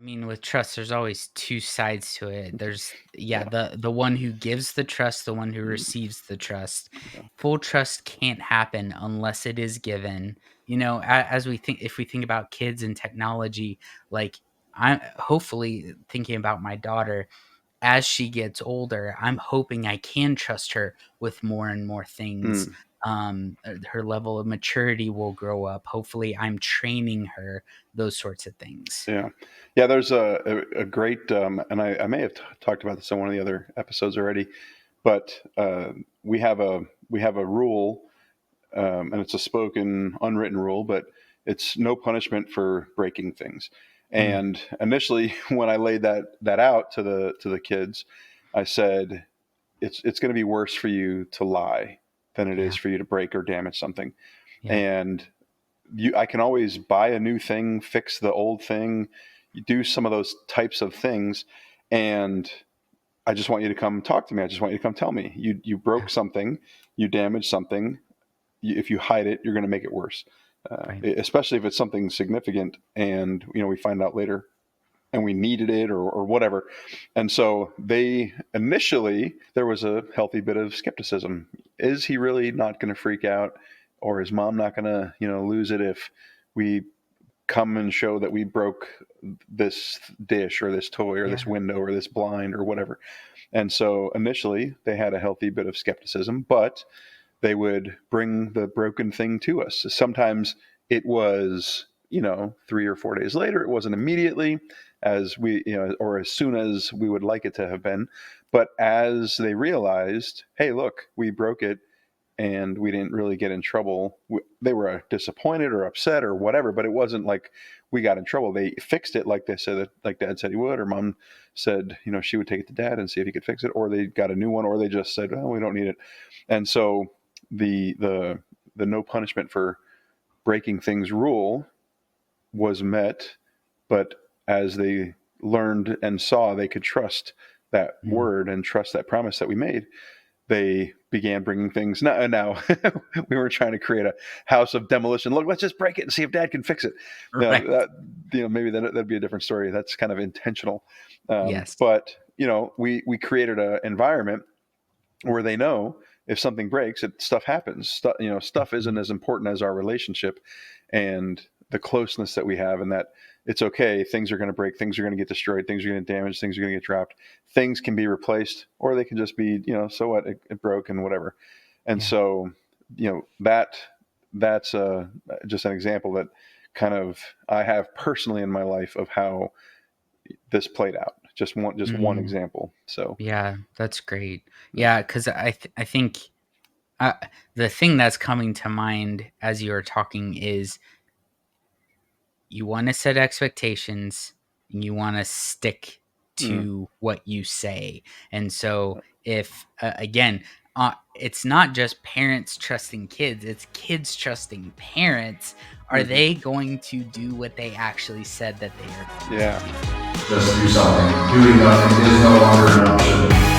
I mean, with trust, there's always two sides to it. There's Yeah. the one who gives the trust, the one who Mm, receives the trust. yeah. Full trust can't happen unless it is given. As we think, if we think about kids and technology, like I'm hopefully thinking about my daughter as she gets older, I'm hoping I can trust her with more and more things. Mm, Her level of maturity will grow up. Hopefully, I'm training her, those sorts of things. yeah. Yeah. There's a great, and I may have talked about this in one of the other episodes already, but we have a rule, and it's a spoken, unwritten rule, but it's no punishment for breaking things. Mm, And initially, when I laid that out to the kids, I said it's going to be worse for you to lie than it is yeah, for you to break or damage something. yeah, And I can always buy a new thing, fix the old thing, you do some of those types of things, and I just want you to come talk to me. I just want you to come tell me you yeah, broke something, you damaged something. If you hide it, you're going to make it worse, right. especially if it's something significant, and we find out later and we needed it or whatever. And so they initially, there was a healthy bit of skepticism. Is he really not going to freak out, or is mom not going to lose it if we come and show that we broke this dish or this toy or this Yeah, window or this blind or whatever? And so initially they had a healthy bit of skepticism, but they would bring the broken thing to us. Sometimes it was, 3 or 4 days later. It wasn't immediately as we, or as soon as we would like it to have been. But as they realized, hey, look, we broke it and we didn't really get in trouble. They were disappointed or upset or whatever, but it wasn't like we got in trouble. They fixed it like they said, like dad said he would, or mom said, she would take it to dad and see if he could fix it, or they got a new one, or they just said, oh, we don't need it. And so the no punishment for breaking things rule was met, but as they learned and saw they could trust that mm, word and trust that promise that we made, they began bringing things. Now we weren't trying to create a house of demolition. Look, let's just break it and see if dad can fix it. Now, right. maybe that'd be a different story. That's kind of intentional. Yes. But we created an environment where they know if something breaks, stuff happens. Stuff isn't Mhm. as important as our relationship and the closeness that we have, and that it's okay. Things are going to break. Things are going to get destroyed. Things are going to damage. Things are going to get dropped. Things can be replaced, or they can just be, so what? It broke and whatever. And Yeah. so, that's just an example that kind of I have personally in my life of how this played out. Just one Mm, example. So, yeah, that's great. Yeah, because I think uh, the thing that's coming to mind as you are talking is you want to set expectations and you want to stick mm, to what you say. And so if again, it's not just parents trusting kids, it's kids trusting parents. Are hmm they going to do what they actually said that they are going to yeah. do? Just do something. Doing nothing is no longer an option.